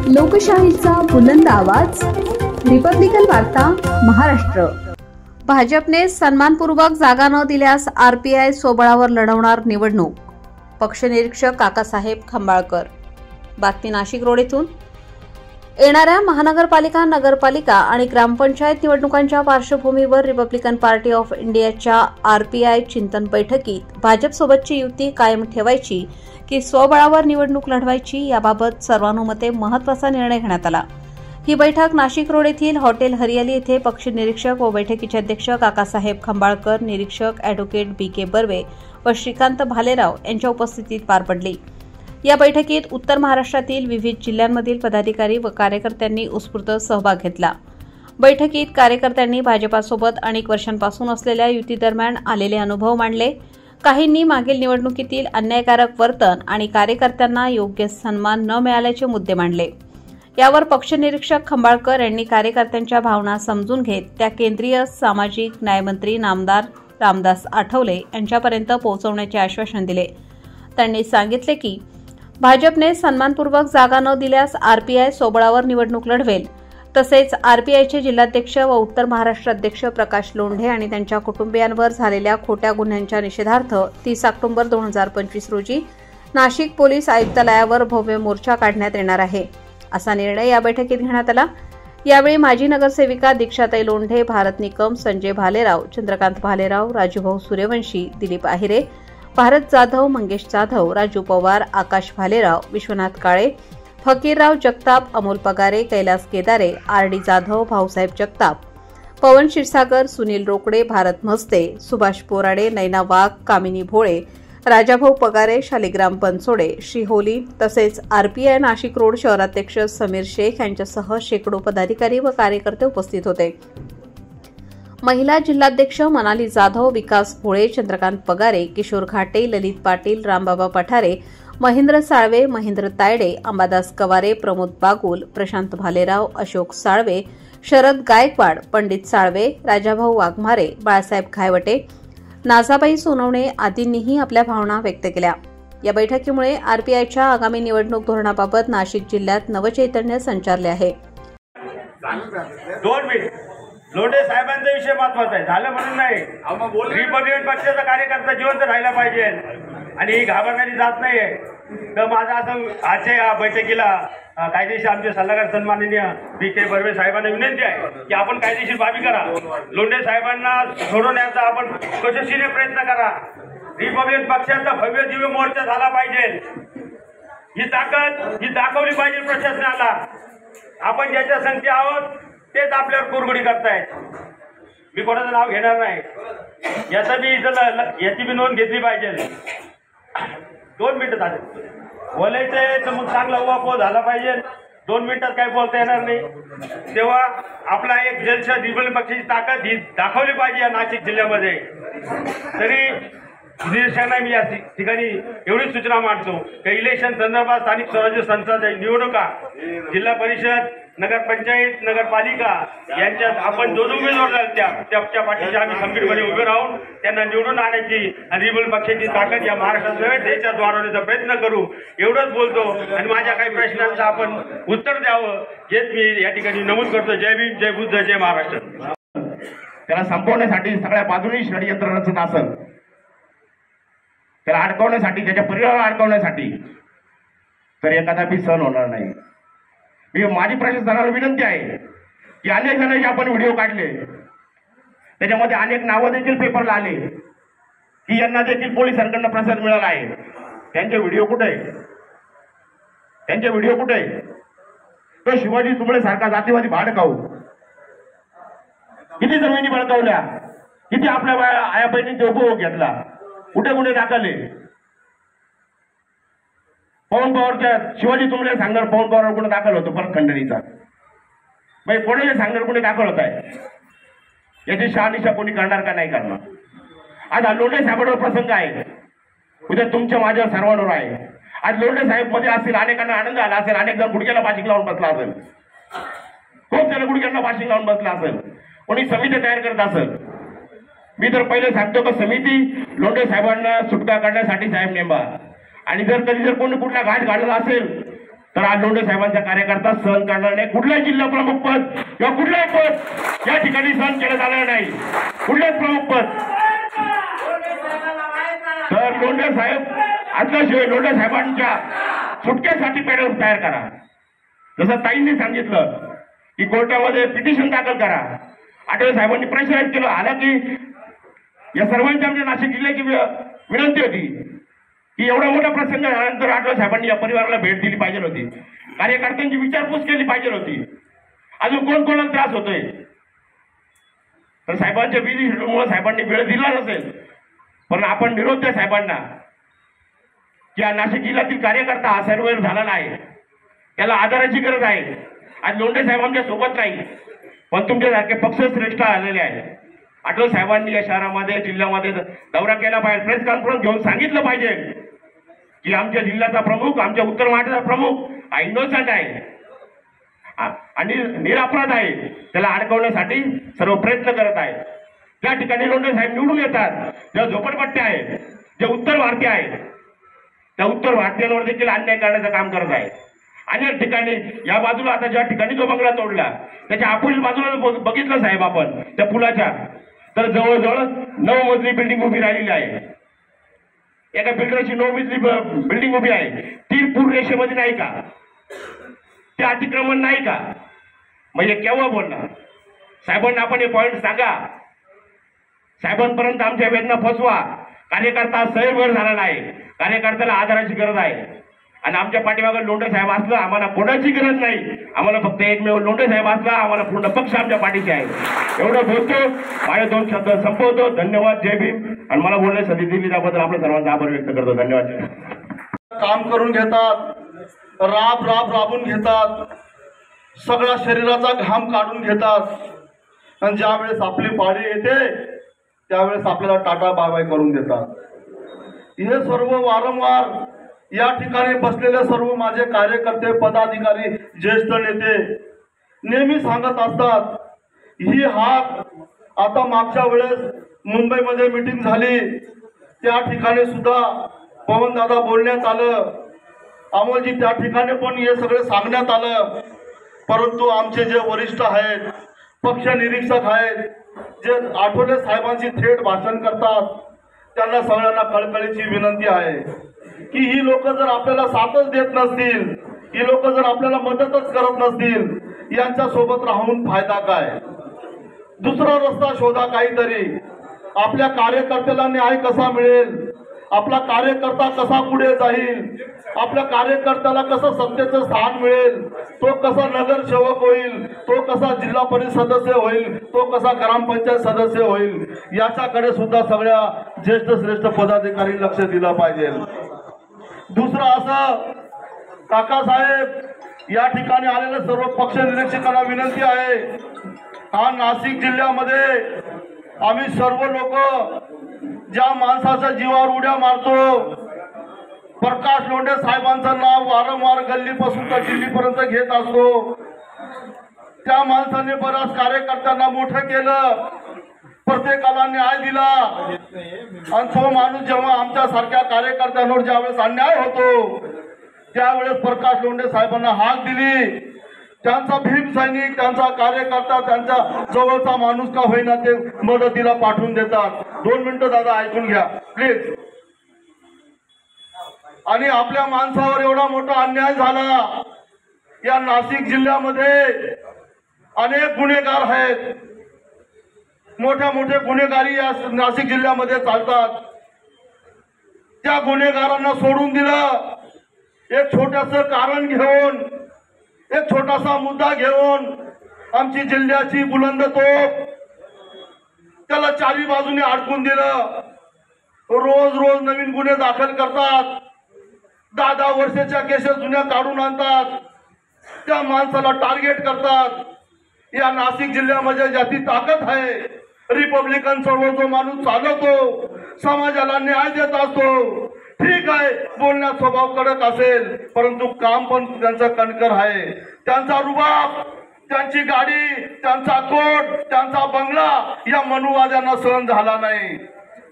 लोकशाहीचा बुलंद आवाज, रिपब्लिकन वार्ता महाराष्ट्र। भाजपने सन्मानपूर्वक जागा न दिल्यास आरपीआय सोबळावर लढवणार निवडणूक, पक्षनिरीक्षक काकासाहेब खंबाळकर। बातमी नाशिक रोड येथून। येणाऱ्या महानगरपालिका, नगरपालिका आणि ग्रामपंचायत निवडणुकांच्या पार्श्वभूमीवर रिपब्लिकन पार्टी ऑफ इंडियाच्या आरपीआय चिंतन बैठकीत भाजपसोबतची युती कायम ठेवायची की स्वबळावर निवडणूक लढवायची याबाबत सर्वानुमते महत्त्वाचा निर्णय घेण्यात आला। ही बैठक नाशिक रोड येथील हॉटेल हरियाली येथे पक्षनिरीक्षक व बैठकीचे अध्यक्ष काकासाहेब खंबाळकर, निरीक्षक ॲडव्होकेट बी.के. बर्वे व श्रीकांत भालेराव यांच्या उपस्थितीत पार पडली। या बैठकीत उत्तर महाराष्ट्रातील विविध जिल्ह्यांमधील पदाधिकारी व कार्यकर्त्यांनी उत्स्फूर्त सहभाग घेतला। बैठकीत कार्यकर्त्यांनी भाजपासोबत अनेक वर्षांपासून असलेल्या युतीदरम्यान आलेले अनुभव मांडले। काहींनी मागील निवडणुकीतील अन्यायकारक वर्तन आणि कार्यकर्त्यांना योग्य सन्मान न मिळाल्याचे मुद्दे मांडले। यावर पक्षनिरीक्षक खंबाळकर यांनी कार्यकर्त्यांच्या भावना समजून घेत त्या केंद्रीय सामाजिक न्यायमंत्री नामदार रामदास आठवले यांच्यापर्यंत पोहोचवण्याचे आश्वासन दिले। त्यांनी सांगितले की भाजपने सन्मानपूर्वक जागा न दिल्यास आरपीआय सोबळावर निवडणूक लढवेल। तसेच आरपीआयचे जिल्हाध्यक्ष व उत्तर महाराष्ट्र अध्यक्ष प्रकाश लोंढे आणि त्यांच्या कुटुंबियांवर झालेल्या खोट्या गुन्ह्यांच्या निषेधार्थ 30 ऑक्टोबर 2025 रोजी नाशिक पोलीस आयुक्तालयावर भव्य मोर्चा काढण्यात येणार आहे, असा निर्णय या बैठकीत घेण्यात आला। यावेळी माजी नगरसेविका दीक्षाताई लोंढे, भारत निकम, संजय भालेराव, चंद्रकांत भालेराव, राजूभाऊ सूर्यवंशी, दिलीप आहिरे, भारत जाधव, मंगेश जाधव, राजू पवार, आकाश भालेराव, विश्वनाथ काळे, फकीरराव जगताप, अमोल पगारे, कैलास केदारे, आर.डी. जाधव, भाऊसाहेब जगताप, पवन क्षीरसागर, सुनील रोकडे, भारत म्हस्ते, सुभाष पोराडे, नैना वाघ, कामिनी भोळे, राजाभाऊ पगारे, शालिग्राम बनसोडे, श्रीहोली तसेच आरपीआय नाशिक रोड शहराध्यक्ष समीर शेख यांच्यासह शेकडो पदाधिकारी व कार्यकर्ते उपस्थित होते। महिला जिल्हाध्यक्ष मनाली जाधव, विकास भोळे, चंद्रकांत पगारे, किशोर घाटे, ललित पाटील, रामबाबा पठारे, महेंद्र साळवे, महेंद्र तायडे, अंबादास कवारे, प्रमोद बागुल, प्रशांत भालेराव, अशोक साळवे, शरद गायकवाड, पंडित साळवे, राजाभाऊ वाघमारे, बाळासाहेब खायवटे, नाझाबाई सोनवणे आदींनीही आपल्या भावना व्यक्त केल्या। या बैठकीमुळे आरपीआयच्या आगामी निवडणूक धोरणाबाबत नाशिक जिल्ह्यात नवचैतन्य संचारले आहे। लोंढे साहेबांचा विषय महत्वाचा आहे, झालं म्हणून नाही। रिपब्लिकन पक्षाचा कार्यकर्ता जिवंत राहिला पाहिजे आणि घाबरणारी जात नाहीये। तर माझा असं आजच्या या बैठकीला कायदेशीर आमचे सल्लागार सन्माननीय बी.के. बर्वे साहेबांना विनंती आहे की आपण कायदेशीर बाबी करा, लोंढे साहेबांना सोडवण्याचा आपण कशेशीर प्रयत्न करा। रिपब्लिकन पक्षाचा भव्य दिव्य मोर्चा झाला पाहिजे, ही ताकद ही दाखवली पाहिजे प्रशासनाला। आपण ज्याच्या संख्या आहोत तेच आपल्यावर कुरघोडी करतायत। मी कोणाचं नाव घेणार नाही, याची बी नोंद घेतली पाहिजे। 2 मिनिटं झाले बोलायचंय तर मग चांगला उहापोह झाला पाहिजे। 2 मिनिटात काही बोलता येणार नाही, तेव्हा आपला एक जलशा रिपब्लिकन पक्षाची ताकद ही दाखवली पाहिजे या नाशिक जिल्ह्यामध्ये। तरी निरीक्षकांना मी या ठिकाणी एवढी सूचना मांडतो की इलेक्शन संदर्भात स्थानिक स्वराज्य संस्थांच्या निवडणुका, जिल्हा परिषद, नगरपंचायत, नगरपालिका यांच्यात आपण जो उमेदवार झाले त्याच्या पाठीशी आम्ही खंबीरपणे उभे राहून त्यांना निवडून आणण्याची आणि रिपब्लिकन पक्षाची ताकद या महाराष्ट्रात देशात वाढवण्याचा प्रयत्न करू, एवढंच बोलतो। आणि माझ्या काही प्रश्नांचं आपण उत्तर द्यावं हेच मी या ठिकाणी नमूद करतो। जय भीम, जय बुद्ध, जय महाराष्ट्र। त्याला संपवण्यासाठी सगळ्या बाजूनी षडयंत्र रचत असेल, त्याला अडकवण्यासाठी, त्याच्या परिवाराला अडकवण्यासाठी तर एखादा बी सहन होणार नाही। मी माझी प्रशासनाला विनंती आहे की अनेक जणांचे आपण व्हिडिओ काढले, त्याच्यामध्ये अनेक नावं देखील पेपरला आले की यांना देखील पोलिसांकडून प्रसाद मिळाला आहे। त्यांचे व्हिडिओ कुठे आहे? त्यांचे व्हिडिओ कुठे आहे? तो शिवाजी तुंबळे सारखा जातीवादी भाडकाऊ किती जमिनी बळकावल्या, किती आपल्या आया बहिणींचा उपभोग घेतला, कुठे गुन्हे दाखल? पवन पवारच्या शिवाजी तुंबळे सांगणार पवन पवार गुन्हा दाखल होतो परत खंडणीचा, म्हणजे कोणाचे सांगणार गुन्हे दाखल होत आहे, याची शहानिशा कोणी करणार का नाही करणार? आज लोंढे साहेबांवर प्रसंग आहे, उद्या तुमच्या माझ्या सर्वांवर आहे। आज लोंढे साहेब मध्ये असेल, अनेकांना आनंद आला असेल, अनेक जण गुडघ्याला बाशिंग लावून बसला असेल, खूप जण गुडघ्यांना बाशिंग लावून बसला असेल, कोणी समिती तयार करत असेल। मी तर पहिले सांगतो की समिती लोंढे साहेबांना सुटका करण्यासाठी साहेब नेमा, आणि जर कधी जर कोणी कुठला घाट घालला असेल तर आज लोंढे साहेबांचा कार्यकर्ता सहन करणार नाही. कुठल्याही जिल्हा प्रमुख पद किंवा कुठल्याही पद या ठिकाणी सहन केलं जाणार नाही, कुठल्याच प्रमुख पद. तर लोंढे साहेब असल्याशिवाय लोंढे साहेबांच्या सुटकेसाठी पॅनल तयार करा. जसं ताईंनी सांगितलं की कोर्टामध्ये पिटिशन दाखल करा. आठवले साहेबांनी प्रेशराईज केलं. हालाकी या सर्वांची आमच्या नाशिक जिल्ह्याची विनंती होती की एवढा मोठा प्रसंग झाल्यानंतर आठवले साहेबांनी या परिवाराला भेट दिली पाहिजे होती, कार्यकर्त्यांची विचारपूस केली पाहिजे होती. अजून कोण कोणाला त्रास होतोय. तर साहेबांच्या बिझी शेड्यूलमुळे साहेबांनी वेळ दिला नसेल, पण आपण निरोप द्या साहेबांना की या नाशिक जिल्ह्यातील कार्यकर्ता हा सर्वैर झालेला आहे, त्याला आदराची गरज आहे. आज लोंढे साहेब आमच्या सोबत नाही, पण तुमच्यासारखे पक्षश्रेष्ठ आलेले आहेत. आठवले साहेबांनी या शहरामध्ये जिल्ह्यामध्ये दौरा केला पाहिजे, प्रेस कॉन्फरन्स घेऊन सांगितलं पाहिजे की आमच्या जिल्ह्याचा प्रमुख, आमच्या उत्तर महाराष्ट्राचा प्रमुख हा इनोसंट आहे आणि निरपराध आहे, त्याला अडकवण्यासाठी सर्व प्रयत्न करत आहेत. त्या ठिकाणी लोंढे साहेब निवडून येतात, ज्या झोपडपट्ट्या आहेत, जे उत्तर भारतीय आहेत, त्या उत्तर भारतीयांवर देखील अन्याय करण्याचं काम करत आहे. अनेक ठिकाणी या बाजूला आता ज्या ठिकाणी जो बंगला तोडला त्याच्या अपोजिट बाजूला बघितलं साहेब आपण त्या पुलाच्या, तर जवळजवळ 9 मजली बिल्डिंग उभी राहिलेली आहे. एका बिल्डरची 9 मजली बिल्डिंग उभी आहे. ती पूर रेषेमध्ये नाही का, ते अतिक्रमण नाही का? म्हणजे केव्हा बोलणार साहेबांना? आपण हे पॉईंट सांगा, साहेबांपर्यंत आमच्या वेदना पोचवा. कार्यकर्ता सैरभर झालेला आहे, कार्यकर्त्याला आधाराची गरज आहे. आणि आमच्या पाठीमागे लोंढे साहेब असलं आम्हाला कोणाची गरज नाही, आम्हाला फक्त एकमेव लोंढे साहेब असला, आम्हाला पूर्ण पक्ष आमच्या पाठीशी आहे. एवढं बोलतो, माझे 2 शब्द संपवतो. धन्यवाद. जय भीम. आणि मला बोलण्यास संधी दिली त्याबद्दल आपल्या सर्वांचा आभार व्यक्त करतो. धन्यवाद. काम करून घेतात, राबून घेतात, सगळा शरीराचा घाम काढून घेतात, आणि ज्या वेळेस आपली पाळी येते त्यावेळेस आपल्याला टाटा बाय बाय करून देतात. हे सर्व वारंवार या ठिकाणी बसलेले सर्व माझे कार्यकर्ते, पदाधिकारी, ज्येष्ठ नेते नेहमी सांगत असतात. ही हाक आता मागच्या वेळेस मुंबईमध्ये मीटिंग झाली, त्या ठिकाणी सुद्धा पवनदादा बोलण्यात आलं, अमोलजी त्या ठिकाणी पण हे सगळे सांगण्यात आलं. परंतु आमचे जे वरिष्ठ आहेत, पक्ष निरीक्षक आहेत, जे आठवले साहेबांची थेट भाषण करतात, त्यांना सगळ्यांना कळकळीची विनंती आहे की ही लोक जर आपल्याला साथच देत नसतील, ही लोक जर आपल्याला मदतच करत नसतील, यांच्या सोबत राहून फायदा काय? दुसरा रस्ता शोधा काहीतरी. आपल्या कार्यकर्त्याला न्याय कसा मिळेल, आपला कार्यकर्ता कसा पुढे जाईल, आपल्या कार्यकर्त्याला कसं सत्तेचं स्थान मिळेल, तो कसा नगरसेवक होईल, तो कसा जिल्हा परिषद सदस्य होईल, तो कसा ग्रामपंचायत सदस्य होईल, याच्याकडे सुद्धा सगळ्या ज्येष्ठ श्रेष्ठ पदाधिकारी लक्ष दिलं पाहिजे. दुसरं असं, काकासाहेब या ठिकाणी आलेल्या सर्व पक्ष निरीक्षकांना विनंती आहे, हा नाशिक जिल्ह्यामध्ये आम्ही सर्व लोक ज्या माणसाच्या जीवावर उड्या मारतो, प्रकाश लोंढे साहेबांचं नाव वारंवार गल्लीपासून तर दिल्लीपर्यंत घेत असतो, त्या माणसाने बऱ्याच कार्यकर्त्यांना मोठं केलं, प्रत्येकाला न्याय दिला. आणि तो माणूस जेव्हा आमच्या सारख्या कार्यकर्त्यांवर ज्यावेळेस अन्याय होतो त्यावेळेस प्रकाश लोंढे साहेबांना हाक दिली. त्यांचा भीम सैनिक, त्यांचा कार्यकर्ता, त्यांच्या जवळचा माणूस का होईना ते मदतीला पाठवून देतात. 2 मिनिटं दादा ऐकून घ्या प्लीज. आणि आपल्या माणसावर एवढा मोठा अन्याय झाला. या नाशिक जिल्ह्यामध्ये अनेक गुन्हेगार आहेत, मोठ्या गुन्हेगारी या नाशिक जिल्ह्यामध्ये चालतात. त्या गुन्हेगारांना सोडून दिलं. एक छोटंसं कारण घेऊन, एक छोटासा मुद्दा घेऊन आमची जिल्ह्याची बुलंद तोफ त्याला चारी बाजूने अडकून दिलं. रोज नवीन गुन्हे दाखल करतात, 10 वर्षाच्या केसेस जुन्या काढून आणतात, त्या माणसाला टार्गेट करतात. या नाशिक जिल्ह्यामध्ये ज्याची ताकद आहे, रिपब्लिकन चळवळ जो माणूस चालवतो, समाजाला न्याय देत असतो, ठीक आहे, बोलण्यात स्वभाव कडक असेल, परंतु काम पण त्यांचं कणकर आहे. त्यांचा रुबाब, त्यांची गाडी, त्यांचा कोट, त्यांचा बंगला या मनुवाद्यांना सहन झाला नाही.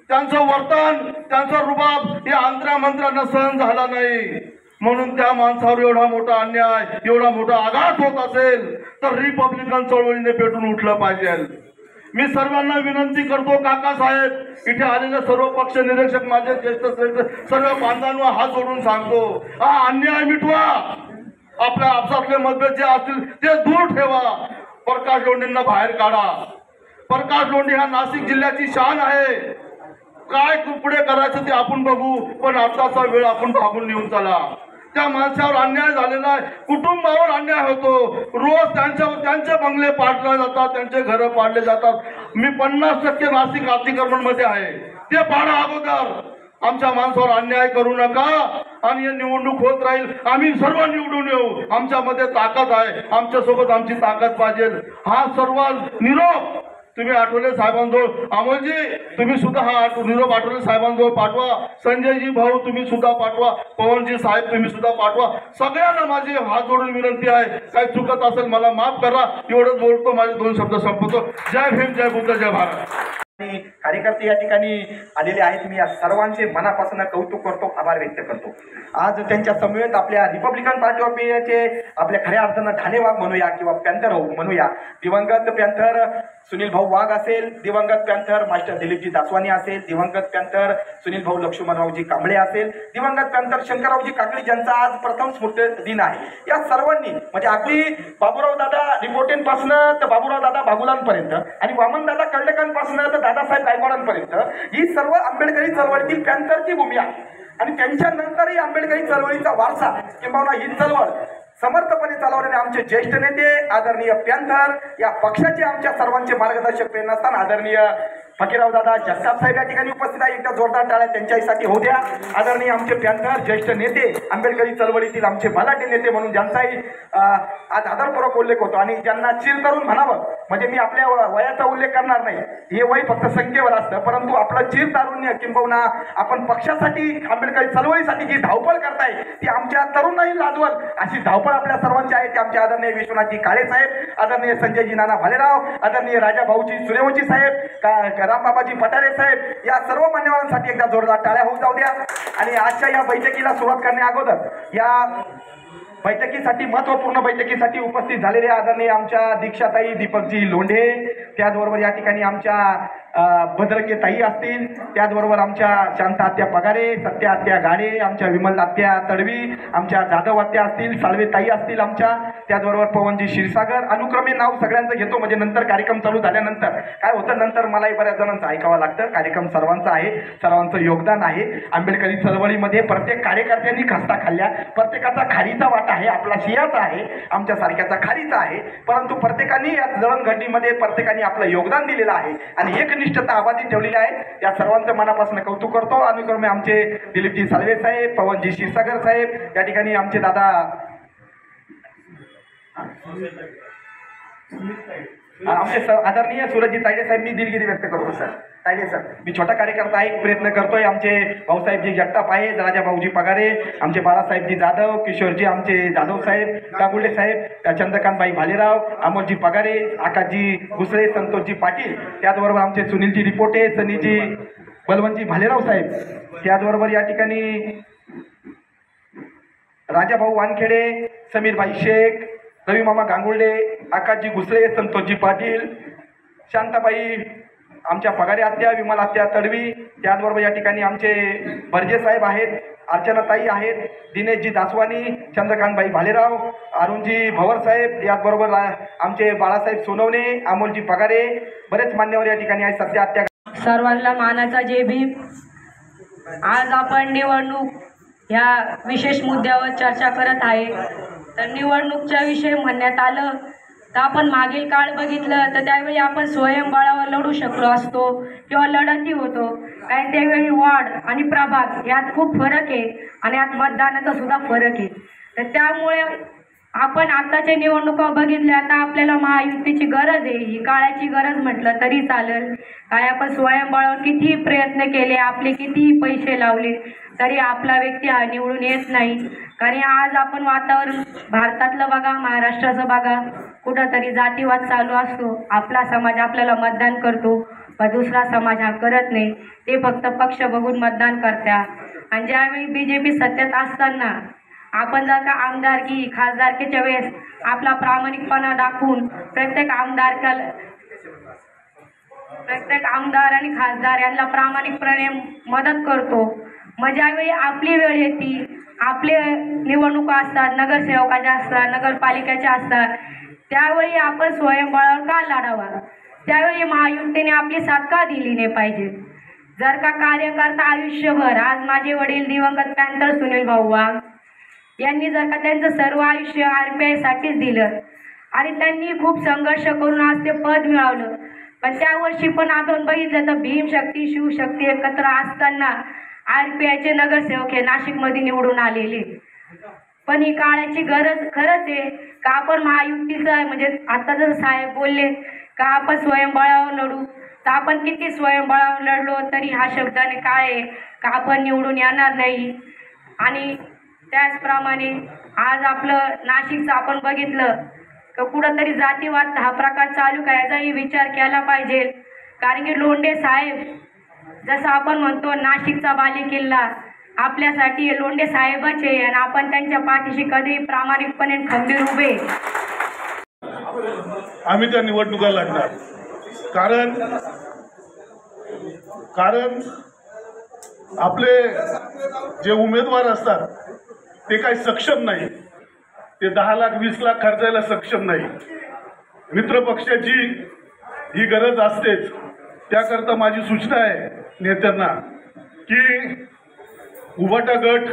त्यांचं वर्तन, त्यांचा रुबाब या अंतरामंत्र्यांना सहन झाला नाही. म्हणून त्या माणसावर एवढा मोठा अन्याय, एवढा मोठा आघात होत असेल तर रिपब्लिकन चळवळीने पेटून उठलं पाहिजे. मी सर्वांना विनंती करतो, काकासाहेब इथे आलेले सर्व पक्ष निरीक्षक, माझे ज्येष्ठ श्रेष्ठ सर्व बांधवांना हात जोडून सांगतो, हा अन्याय मिटवा. आपल्या आपसातले मतभेद जे असतील ते दूर ठेवा. प्रकाश लोंढेंना बाहेर काढा. प्रकाश लोंढे हा नाशिक जिल्ह्याची शान आहे. काय पुढे करायचं ते आपण बघू, पण आताचा वेळ आपण भागून नेऊन चला. त्या माणसावर अन्याय झालेला आहे, कुटुंबावर अन्याय होतो. रोज त्यांचे बंगले पाडले जातात, त्यांचे घरं पाडले जातात. मी 50% नाशिक अतिक्रमण मध्ये आहे, ते पाडा अगोदर. आमच्या माणसावर अन्याय करू नका. आणि हे निवडणूक होत राहील, आम्ही सर्व निवडून येऊ. आमच्यामध्ये ताकद आहे, आमच्या सोबत आमची ताकद पाहिजे. हा सर्व निरोप तुम्ही आठवले साहेबांजवळ, अमोलजी तुम्ही सुद्धा हा निरोप आठवले साहेबांजवळ पाठवा. संजयजी भाऊ तुम्ही सुद्धा पाठवा. पवनजी साहेब तुम्ही सुद्धा पाठवा. सगळ्यांना माझी हात जोडून विनंती आहे, काही चुकत असेल मला माफ करा. एवढंच बोलतो, माझे 2 शब्द संपवतो. जय भीम, जय बुद्ध, जय भारत. आणि कार्यकर्ते या ठिकाणी आलेले आहेत. मी या सर्वांचे मनापासून कौतुक करतो, आभार व्यक्त करतो. आज त्यांच्या समवेत आपल्या रिपब्लिकन पार्टी ऑफ इंडियाचे आपल्या खऱ्या अर्थानं ठाणेवाग म्हणूया किंवा पॅन्थर म्हणूया, दिवंगत पॅन्थर सुनील भाऊ वाघ असेल, दिवंगत पॅन्थर मास्टर दिलीपजी दासवानी असेल, दिवंगत पॅन्थर सुनील भाऊ लक्ष्मणरावजी कांबळे असेल, दिवंगत पॅन्थर शंकररावजी काकडी ज्यांचा आज प्रथम स्मृती दिन आहे. या सर्वांनी म्हणजे आपली बाबूराव दादा रिपोर्टेंपासून तर बाबूराव दादा बागुलांपर्यंत आणि वामन दादा कळलेकांपासून तर दादासाहेब गायकवाडांपर्यंत ही सर्व आंबेडकरी चळवळीतील पॅन्थरची भूमी आहे. आणि त्यांच्यानंतरही आंबेडकरी चळवळीचा वारसा किंवा ही चळवळ समर्थपणे चालवलेले आमचे ज्येष्ठ नेते आदरणीय पॅन्थर, या पक्षाचे आमच्या सर्वांचे मार्गदर्शक प्रेरणास्थान आदरणीय फकीरराव दादा जगताप साहेब या ठिकाणी उपस्थित आहे. एकदा जोरदार टाळ्या त्यांच्यासाठी होऊ द्या. आदरणीय आमचे पॅन्थर ज्येष्ठ नेते, आंबेडकरी चळवळीतील आमचे भलाटे नेते म्हणून ज्यांचाही आज आदरपूर्वक उल्लेख होतो. आणि ज्यांना चिरतरुण म्हणावं म्हणजे मी आपल्या वयाचा उल्लेख करणार नाही, हे वय फक्त संख्येवर असतं, परंतु आपलं चिरतारुण्य किंबहुना आपण पक्षासाठी आंबेडकरी चळवळीसाठी जी धावपळ करताय ती आमच्या तरुणाई लादवल अशी धावपळ आपल्या सर्वांची आहे. ते आमचे आदरणीय विश्वनाथजी काळे साहेब, आदरणीय संजयजी नाना भालेराव, आदरणीय राजा भाऊजी सूर्यवंशी साहेब, रामबाबाजी पठारे साहेब, या सर्व मान्यवरांसाठी एकदा जोरदार टाळ्या होऊ जाऊ द्या. आणि आजच्या या बैठकीला सुरुवात करण्या अगोदर या बैठकीसाठी महत्वपूर्ण बैठकीसाठी उपस्थित झालेल्या आदरणीय आमच्या दीक्षाताई दीपकजी लोंढे, त्याचबरोबर या ठिकाणी आमच्या भद्रके ताई असतील, त्याचबरोबर आमच्या शांता आत्या पगारे, सत्या आत्या गाडे, आमच्या विमल आत्या तडवी, आमच्या जाधव आत्या असतील, साळवे ताई असतील आमच्या, त्याचबरोबर पवनजी क्षीरसागर. अनुक्रमे नाव सगळ्यांचं घेतो म्हणजे नंतर कार्यक्रम चालू झाल्यानंतर काय होतं, नंतर मलाही बऱ्याच जणांचं ऐकावं लागतं. कार्यक्रम सर्वांचा आहे, सर्वांचं योगदान आहे. आंबेडकरी चळवळीमध्ये प्रत्येक कार्यकर्त्यांनी खस्ता खाल्ल्या, प्रत्येकाचा खारीचा वाटा आहे, आपला शियाचा आहे, आमच्या सारख्याचा खारीचा आहे, परंतु प्रत्येकाने या जळणघडीमध्ये प्रत्येकाने आपलं योगदान दिलेलं आहे आणि एकनिष्ठता अबाधित ठेवलेली आहे. या सर्वांचं मनापासून कौतुक करतो. अनुक्रमे आमचे दिलीपजी साळवे साहेब, पवनजी क्षीरसागर साहेब, या ठिकाणी आमचे दादा आमचे आदरणीय सूरजजी तायडे साहेब, मी दिलगिरी व्यक्त करतो सर. तायडे सर, मी छोटा कार्यकर्ता आहे, प्रयत्न करतोय. आमचे भाऊसाहेबजी जगताप आहे, राजा भाऊजी पगारे, आमचे बाळासाहेबजी जाधव, किशोरजी आमचे जाधव साहेब, कागुले साहेब, चंद्रकांतबाई भालेराव, अमोलजी पगारे, आकाशजी घुसळे, संतोषजी पाटील, त्याचबरोबर आमचे सुनीलजी रिपोटे, सनीजी बलवंतजी भालेराव साहेब, त्याचबरोबर या ठिकाणी राजाभाऊ वानखेडे, समीरभाई शेख, रविमामा गांगुर्डे, आकाशजी घुसळे, संतोषजी पाटील, शांताबाई आमच्या पगारे आत्या, विमल आत्या तडवी, त्याचबरोबर या ठिकाणी आमचे भरजे साहेब आहेत, अर्चनाताई आहेत, दिनेशजी दासवानी, चंद्रकांतबाई भालेराव, अरुणजी भवर साहेब, याचबरोबर आमचे बाळासाहेब सोनवणे, अमोलजी पगारे, बरेच मान्यवर या ठिकाणी आहेत. सध्या आत्या सर्वांना मानाचा जय भीम. आज आपण निवडणूक ह्या विशेष मुद्द्यावर चर्चा करत आहे. तर निवडणूकच्या विषयी म्हणण्यात आलं तर आपण मागील काळ बघितलं तर त्यावेळी आपण स्वयंबळावर लढू शकलो असतो किंवा लढतही होतो. कारण त्यावेळी वॉर्ड आणि प्रभाग यात खूप फरक आहे आणि यात मतदानाचा सुद्धा फरक आहे. तर त्यामुळे आपण आताच्या निवडणुका बघितल्या आता आपल्याला महायुतीची गरज आहे, ही काळाची गरज म्हटलं तरी चालेल. काय आपण स्वयंबळावर कितीही प्रयत्न केले, आपले कितीही पैसे लावले तरी आपला व्यक्ती हा निवडून येत नाही. कारण आज आपण वातावरण भारतातलं बघा, महाराष्ट्राचं बघा, कुठंतरी जातीवाद चालू असतो. आपला समाज आपल्याला मतदान करतो पण दुसरा समाज हा करत नाही, ते फक्त पक्ष बघून मतदान करतात. आणि ज्यावेळी BJP सत्तेत असताना आपण जर का आमदारकी खासदारकीच्या वेळेस आपला प्रामाणिकपणा दाखवून प्रत्येक आमदार आणि खासदार यांना प्रामाणिकपणे मदत करतो, मग ज्यावेळी आपली वेळ येते, आपले निवडणुका असतात, नगरसेवकाच्या असतात, नगरपालिकेच्या असतात, त्यावेळी आपण स्वयंबळावर का लढावा? त्यावेळी महायुतीने आपली साथ का दिली नाही पाहिजे? जर का कार्यकर्ता आयुष्यभर, आज माझे वडील दिवंगत पॅन्थर सुनील भाऊ वाघ यांनी जर का त्यांचं सर्व आयुष्य RPI साठीच दिलं आणि त्यांनी खूप संघर्ष करून आज ते पद मिळवलं, पण त्या वर्षी पण आपण बघितलं तर भीमशक्ती शिवशक्ती एकत्र असताना RPIचे नगरसेवक हे नाशिकमध्ये निवडून आलेले. पण ही काळाची गरज खरंच आहे का आपण महायुतीचं, म्हणजे आता जर साहेब बोलले का आपण स्वयंबळावर लढू, तर आपण किती स्वयंबळावर लढलो तरी हा शब्दाने काय आहे का आपण निवडून येणार नाही. आणि त्याचप्रमाणे आज आपलं नाशिकचं आपण बघितलं का कुठंतरी जातीवाद हा प्रकार चालू का, याचाही विचार केला पाहिजे. कारण की लोंढे साहेब, जसं आपण म्हणतो नाशिकचा बालेकिल्ला, आपल्यासाठी लोंढे साहेबच आहे आणि आपण त्यांच्या पाठीशी कधी प्रामाणिकपणे खंबीर उभे. आम्ही त्या निवडणुका लढणार, कारण आपले जे उमेदवार असतात ते काही सक्षम नाही, ते 10 लाख 20 लाख खर्चायला सक्षम नाही. मित्रपक्षाची ही गरज असतेच. त्याकरता माझी सूचना आहे नेत्यांना की उभाटा गट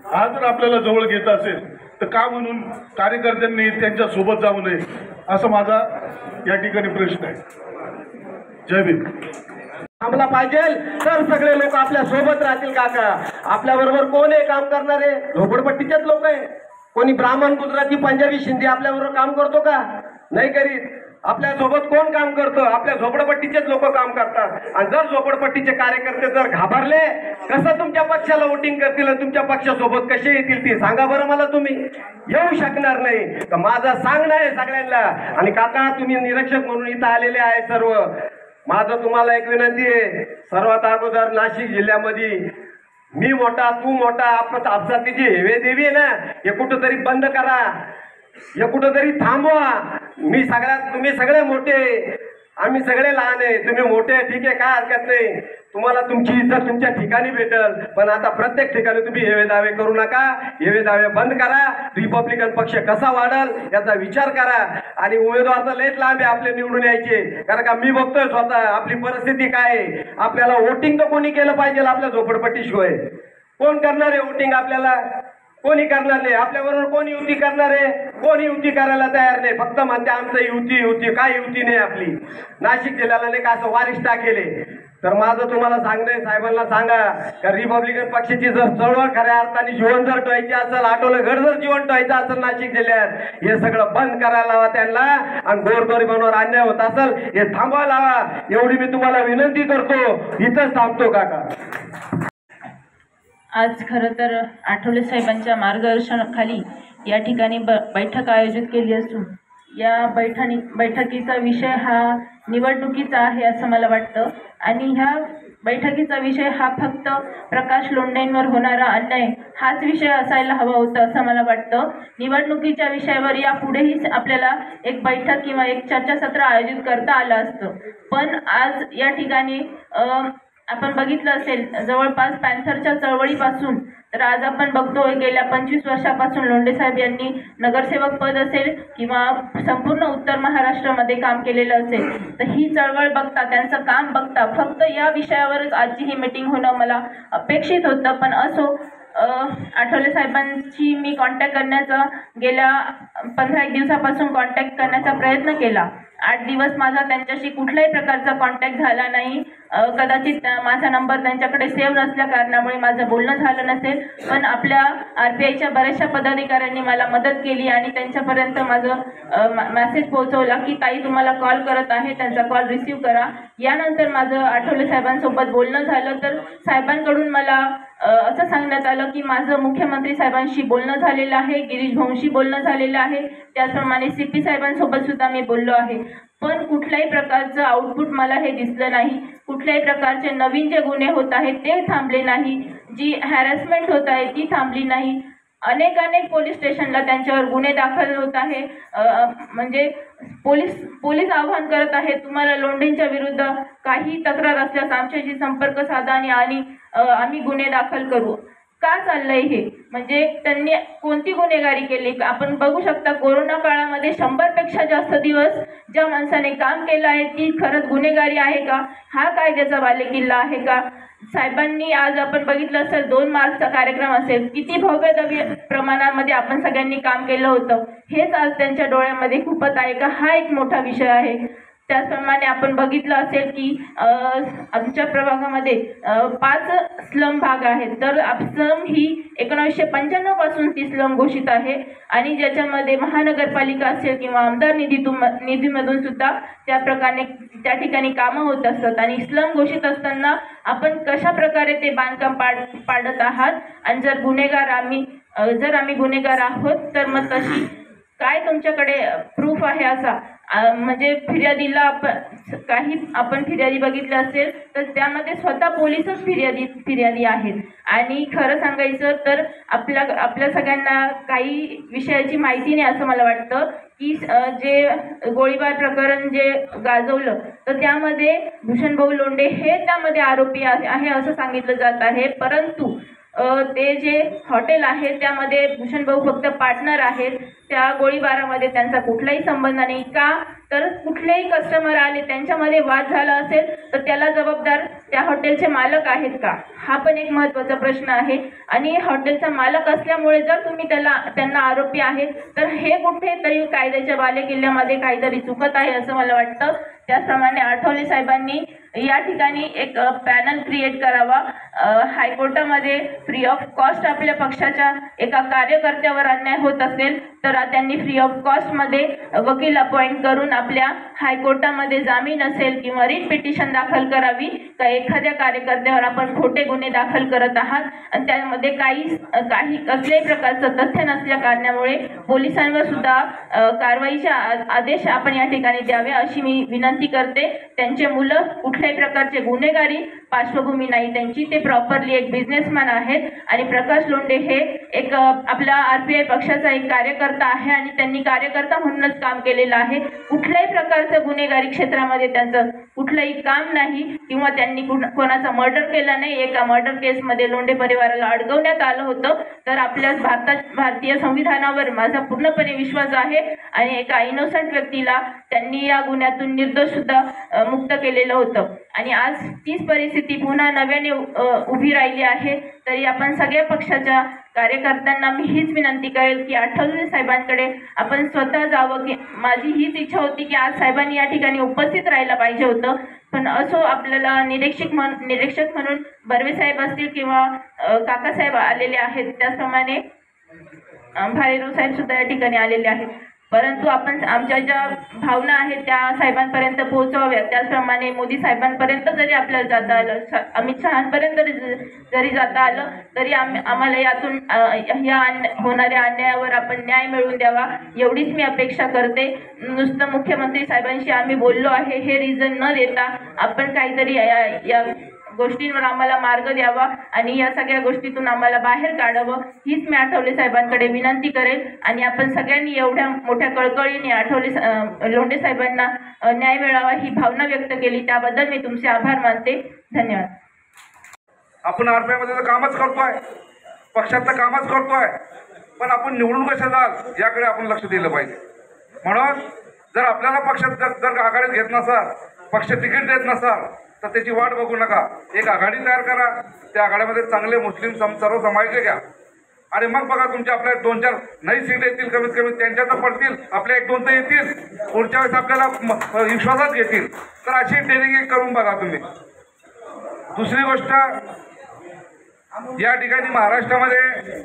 हा जर आपल्याला जवळ घेत असेल तर का म्हणून कार्यकर्त्यांनी त्यांच्या सोबत जाऊ नये, असा माझा या ठिकाणी प्रश्न आहे. जय भीम. थांबला पाहिजे तर सगळे लोक आपल्या सोबत राहतील. काका आपल्या बरोबर कोण आहे काम करणारे? झोपडपट्टीचेच लोक आहे. कोणी ब्राह्मण, गुजराती, पंजाबी, शिंदे आपल्या बरोबर काम करतो का? नाही करीत. आपल्या सोबत कोण काम करतो? आपल्या झोपडपट्टीचेच लोक काम करतात. आणि जर झोपडपट्टीचे कार्यकर्ते जर घाबरले, कसं तुमच्या पक्षाला वोटिंग करतील आणि तुमच्या पक्षासोबत कसे येतील ते सांगा बरं मला. तुम्ही येऊ शकणार नाही. तर माझं सांगणं आहे सगळ्यांना. आणि काका तुम्ही निरीक्षक म्हणून इथं आलेले आहे सर्व, माझं तुम्हाला एक विनंती आहे. सर्वात अगोदर नाशिक जिल्ह्यामध्ये मी मोठा तू मोठा आपसातीची हेवे देवी आहे ना, हे कुठंतरी बंद करा, हे कुठंतरी थांबवा. मी सगळ्यात, तुम्ही सगळे मोठे, आम्ही सगळे लहान आहे, तुम्ही मोठे ठीक आहे, काय हरकत नाही. तुम्हाला तुमची इज्जत तुमच्या ठिकाणी भेटल, पण आता प्रत्येक ठिकाणी तुम्ही हेवे दावे करू नका. हेवे दावे बंद करा. रिपब्लिकन पक्ष कसा वाढल याचा विचार करा. आणि उमेदवार तर लयच लांब आहे आपले निवडून यायचे, कारण का मी बघतोय स्वतः आपली परिस्थिती काय आहे. आपल्याला वोटिंग तर कोणी केलं पाहिजे? आपल्या झोपडपट्टीशिवाय कोण करणार आहे वोटिंग? आपल्याला कोणी करणार नाही. आपल्याबरोबर कोणी युती करणार आहे? कोणी युती करायला तयार नाही. फक्त म्हणते आमचं युती. काय युती नाही आपली. नाशिक जिल्ह्याला नाही का असं वारिष्ठा केले. तर माझं तुम्हाला सांगणं, साहेबांना सांगा का रिपब्लिकन पक्षाची जर चळवळ खऱ्या अर्थाने जीवन जर ठेवायची असेल, आठवलं गड जर जीवन ठेवायचं असेल नाशिक जिल्ह्यात, हे सगळं बंद करायला लावा त्यांना. आणि गोरगरिबांवर अन्याय होत असेल हे थांबवायला लावा. एवढी मी तुम्हाला विनंती करतो. इथंच थांबतो काका. आज खरं तर आठवले साहेबांच्या मार्गदर्शनाखाली या ठिकाणी बैठक आयोजित केली असून या बैठकीचा विषय हा निवडणुकीचा आहे असं मला वाटतं. आणि ह्या बैठकीचा विषय हा फक्त प्रकाश लोंढेंवर होणारा अन्याय हाच विषय असायला हवा होता असं मला वाटतं. निवडणुकीच्या विषयावर यापुढेही आपल्याला एक बैठक किंवा एक चर्चासत्र आयोजित करता आलं असतं. पण आज या ठिकाणी आपण बघितलं असेल जवळपास पॅन्थरच्या चळवळीपासून तर आज आपण बघतोय गेल्या 25 वर्षापासून लोंढे साहेब यांनी नगरसेवक पद असेल किंवा संपूर्ण उत्तर महाराष्ट्रामध्ये काम केलेलं असेल, तर ही चळवळ बघता, त्यांचं काम बघता फक्त या विषयावरच आजची ही मीटिंग होणं मला अपेक्षित होतं. पण असो, आठवले साहेबांची मी कॉन्टॅक्ट करण्याचा गेल्या 15 दिवसापासून कॉन्टॅक्ट करण्याचा प्रयत्न केला. 8 दिवस माझा त्यांच्याशी कुठल्याही प्रकारचा कॉन्टॅक्ट झाला नाही. कदाचित माझा नंबर त्यांच्याकडे सेव्ह नसल्या कारणामुळे माझं बोलणं झालं नसेल. पण आपल्या RPIच्या बऱ्याचशा पदाधिकाऱ्यांनी मला मदत केली आणि त्यांच्यापर्यंत माझं मेसेज पोहोचवला की ताई तुम्हाला कॉल करत आहे, त्यांचा कॉल रिसीव्ह करा. यानंतर माझं आठवले साहेबांसोबत बोलणं झालं. तर साहेबांकडून मला असं सांगण्यात आलं की माझं मुख्यमंत्री साहेबांशी बोलणं झालेलं आहे, गिरीश भाऊंशी बोलणं झालेलं आहे, त्याचप्रमाणे CP साहेबांसोबत सुद्धा मी बोललो आहे. पण कुठल्याही प्रकारचं आउटपुट मला हे दिसलं नाही. कुठल्याही प्रकारचे नवीन जे गुन्हे होत आहेत ते थांबले नाही. जी हॅरेसमेंट होत आहे ती थांबली नाही. अनेक पोलीस स्टेशनला त्यांच्यावर गुन्हे दाखल होत आहे. म्हणजे पोलीस आवाहन करत आहेत, तुम्हाला लोंढेंच्या विरुद्ध काही तक्रार असल्यास आमच्याशी संपर्क साधा आणि आम्ही गुन्हे दाखल करू. का चाललंय हे? म्हणजे त्यांनी कोणती गुन्हेगारी केली? आपण बघू शकता कोरोना काळामध्ये 100पेक्षा जास्त दिवस ज्या माणसाने काम केलं आहे ती खरंच गुन्हेगारी आहे का? हा कायद्याचा बालेकिल्ला आहे का? साहेबांनी आज आपण बघितलं असेल 2 मार्चचा कार्यक्रम असेल, किती भव्य प्रमाणामध्ये आपण सगळ्यांनी काम केलं होतं. हेच आज त्यांच्या डोळ्यामध्ये खूपच आहे का? हा एक मोठा विषय आहे. त्याचप्रमाणे आपण बघितलं असेल की आमच्या प्रभागामध्ये 5 स्लम भाग आहेत. तर स्लम ही 1995 पासून ती स्लम घोषित आहे आणि ज्याच्यामध्ये महानगरपालिका असेल किंवा आमदार निधीमधून सुद्धा त्या प्रकारे त्या ठिकाणी कामं होत असतात. आणि स्लम घोषित असताना आपण कशा प्रकारे ते बांधकाम पाडत आहात आणि जर आम्ही गुन्हेगार आहोत तर मग तशी काय तुमच्याकडे प्रूफ आहे असा? म्हणजे फिर्यादीला आपण फिर्यादी बघितलं असेल तर त्यामध्ये स्वतः पोलीसच फिर्यादी आहेत. आणि खरं सांगायचं तर आपल्या सगळ्यांना काही विषयाची माहिती नाही असं मला वाटतं की जे गोळीबार प्रकरण जे गाजवलं तर त्यामध्ये भूषणभाऊ लोंढे हे त्यामध्ये आरोपी आहे असं सांगितलं जात आहे. परंतु ते जे हॉटेल आहे त्यामध्ये भूषणभाऊ फक्त पार्टनर आहेत. त्या गोळीबारामध्ये त्यांचा कुठलाही संबंध नाही. का तर कुठलेही कस्टमर आले त्यांच्यामध्ये वाद झाला असेल तर त्याला जबाबदार त्या हॉटेलचे मालक आहेत का? हा पण एक महत्त्वाचा प्रश्न आहे. आणि हॉटेलचा मालक असल्यामुळे जर तुम्ही त्यांना आरोपी आहेत तर हे कुठेतरी कायद्याच्या बालेकिल्ल्यामध्ये काहीतरी चुकत आहे असं मला वाटतं. त्याचप्रमाणे आठवले साहेबांनी या ठिकाणी एक पॅनल क्रिएट करावा. हायकोर्टामध्ये फ्री ऑफ कॉस्ट आपल्या पक्षाच्या एका कार्यकर्त्यावर अन्याय होत असेल तर त्यांनी फ्री ऑफ कॉस्टमध्ये वकील अपॉइंट करून आपल्या हायकोर्टामध्ये जामीन असेल किंवा रिट पिटिशन दाखल करावी का एखाद्या कार्यकर्त्यावर आपण खोटे गुन्हे दाखल करत आहात आणि त्यामध्ये काही कसल्याही प्रकारचं तथ्य नसल्या कारणामुळे पोलिसांवर सुद्धा कारवाईचे आदेश आपण या ठिकाणी द्यावे अशी मी विनंती करते. त्यांचे मुलं कुठल्याही प्रकारचे गुन्हेगारी पार्श्वभूमी नाही त्यांची, ते प्रॉपरली एक बिझनेसमॅन आहेत. आणि प्रकाश लोंढे हे एक आपला RPI पक्षाचा एक कार्यकर्ता आहे आणि त्यांनी कार्यकर्ता म्हणूनच काम केलेलं आहे. कुठल्याही प्रकारचं गुन्हेगारी क्षेत्रामध्ये त्यांचं कुठलंही काम नाही किंवा त्यांनी कोणाचा मर्डर केला नाही. एका मर्डर केसमध्ये लोंढे परिवाराला अडकवण्यात आलं होतं. तर आपल्या भारतीय संविधानावर माझा पूर्णपणे विश्वास आहे आणि एका इनोसंट व्यक्तीला त्यांनी या गुन्ह्यातून निर्दोष सुद्धा मुक्त केलेलं होतं. आणि आज तीच परिस्थिती पुन्हा नव्याने उभी राहिली आहे. तरी आपण सगळ्या पक्षाच्या कार्यकर्त्यांना मी हीच विनंती करेल की आठवले साहेबांकडे आपण स्वतः जावं. की माझी हीच इच्छा होती की आज साहेबांनी या ठिकाणी उपस्थित राहायला पाहिजे होतं. पण असो आपल्याला निरीक्षक म्हणून बर्वे साहेब असतील किंवा काकासाहेब आलेले आहेत. त्याचप्रमाणे भालेराव साहेब सुद्धा या ठिकाणी आलेले आहेत. परंतु आपण आमच्या ज्या भावना आहेत त्या साहेबांपर्यंत पोहोचवाव्यात. त्याचप्रमाणे मोदी साहेबांपर्यंत जरी आपल्याला जाता आलं, अमित शहांपर्यंत जरी जाता आलं तरी आम्हाला यातून या होणाऱ्या अन्यायावर आपण न्याय मिळवून द्यावा एवढीच मी अपेक्षा करते. नुसतं मुख्यमंत्री साहेबांशी आम्ही बोललो आहे हे रिझन न देता आपण काहीतरी या गोष्टींवर आम्हाला मार्ग द्यावा आणि या सगळ्या गोष्टीतून आम्हाला बाहेर काढावं हीच मी आठवले साहेबांकडे विनंती करेल. आणि आपण सगळ्यांनी एवढ्या मोठ्या कळकळीने आठवले लोंढे साहेबांना न्याय मिळावा ही भावना व्यक्त केली त्याबद्दल मी तुमचे आभार मानते. धन्यवाद. आपण RPI मध्ये कामच करतोय, पक्षातलं कामच करतोय, पण आपण निवडून कशा जाल याकडे आपण लक्ष दिलं पाहिजे. म्हणून जर आपल्याला पक्षात जर आघाडीत घेत नसाल, पक्ष तिकीट देत नसाल तर त्याची वाट बघू नका. एक आघाडी तयार करा. त्या आघाडीमध्ये चांगले मुस्लिम सर्व समाजाचे घ्या आणि मग बघा तुमच्या आपल्या 2-4 नाही सीट येतील, कमीत कमी त्यांच्या तर पडतील, आपल्या 1-2 तर येतील. पुढच्या वेळेस आपल्याला विश्वासात घेतील. तर अशी ट्रेनिंग करून बघा तुम्ही. दुसरी गोष्ट, या ठिकाणी महाराष्ट्रामध्ये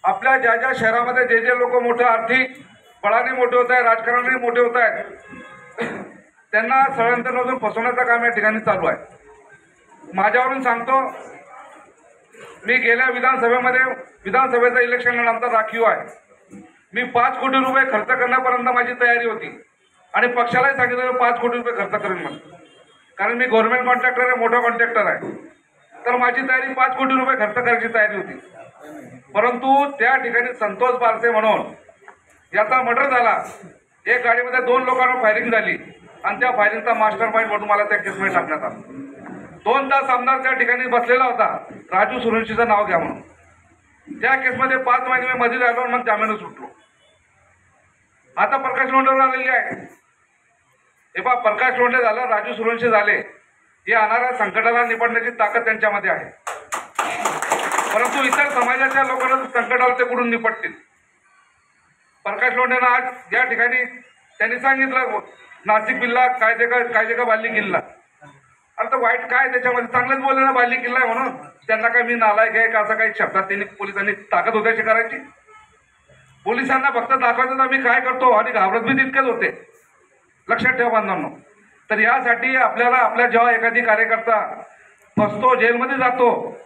आपल्या ज्या शहरामध्ये जे लोक मोठे आर्थिक बळाने मोठे होत आहेत, राजकारणाने मोठे होत आहेत, त्यांना षडयंत्रामधून फसवण्याचं काम या ठिकाणी चालू आहे. माझ्यावरून सांगतो, मी गेल्या विधानसभेचं इलेक्शन नंतर राखीव आहे. मी 5 कोटी रुपये खर्च करण्यापर्यंत माझी तयारी होती आणि पक्षालाही सांगितलं 5 कोटी रुपये खर्च करेन म्हणून, कारण मी गव्हर्नमेंट कॉन्ट्रॅक्टर आहे, मोठा कॉन्ट्रॅक्टर आहे. तर माझी तयारी 5 कोटी रुपये खर्च करायची तयारी होती. परंतु त्या ठिकाणी संतोष बारसे म्हणून याचा मर्डर झाला. एक गाडीमध्ये 2 लोकांवर फायरिंग झाली आणि त्या फायरिंगचा मास्टर माइंड म्हणून मला त्या केसमध्ये टाकण्यात आला. 2 तास आमदार त्या ठिकाणी बसलेला होता, राजू सूर्यवंशीचं नाव घ्या म्हणून. त्या केसमध्ये 5 महिने मी मध्ये राहिलो आणि मग जामीन सुटलो. आता प्रकाश लोंढेवर आलेले आहे. हे पहा, प्रकाश लोंढे झालं, राजू सूर्यवंशी झाले, हे येणाऱ्या संकटाला निपटण्याची ताकद त्यांच्यामध्ये आहे. परंतु इतर समाजाच्या लोकांना संकटाला ते कुठून निपटतील. प्रकाश लोंढेनं आज या ठिकाणी त्यांनी सांगितलं नाशिक किल्ला कायदे का बाली किल्ला. अरे तर वाईट काय त्याच्यामध्ये, चांगलंच बोलले ना बाली किल्ला आहे म्हणून. त्यांना काय मी नालायक आहे का असं काही शब्दात त्यांनी पोलिसांनी ताकद होत्याची करायची. पोलिसांना फक्त दाखवायचं आम्ही काय करतो आणि घाबरत बी तितकेच होते. लक्षात ठेवा बांधवांनो. तर यासाठी आपल्याला आपल्या जेव्हा एखादी कार्यकर्ता फसतो, जेलमध्ये जातो,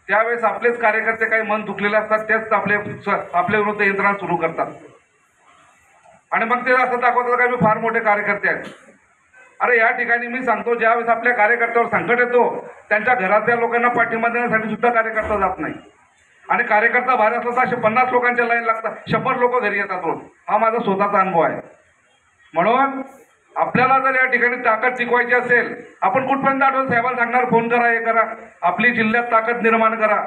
त्यावेळेस आपलेच कार्यकर्ते काही मन दुखलेले असतात, तेच आपले विरुद्ध यंत्रणा सुरू करतात आणि मग ते असं दाखवतात का मी फार मोठे कार्यकर्ते आहेत. अरे या ठिकाणी मी सांगतो, ज्यावेळेस आपल्या कार्यकर्त्यावर संकट येतो त्यांच्या घरातल्या लोकांना पाठिंबा देण्यासाठी सुद्धा कार्यकर्ता जात नाही. आणि कार्यकर्ता बाहेर असला तर 150 लोकांच्या लाईन लागतात, 100 लोक घरी येतात रोज. हा माझा स्वतःचा अनुभव आहे. म्हणून आपल्याला जर या ठिकाणी ताकद टिकवायची असेल, आपण कुठपर्यंत आठवण साहेबांना सांगणार फोन करा, हे करा, आपली जिल्ह्यात ताकद निर्माण करा.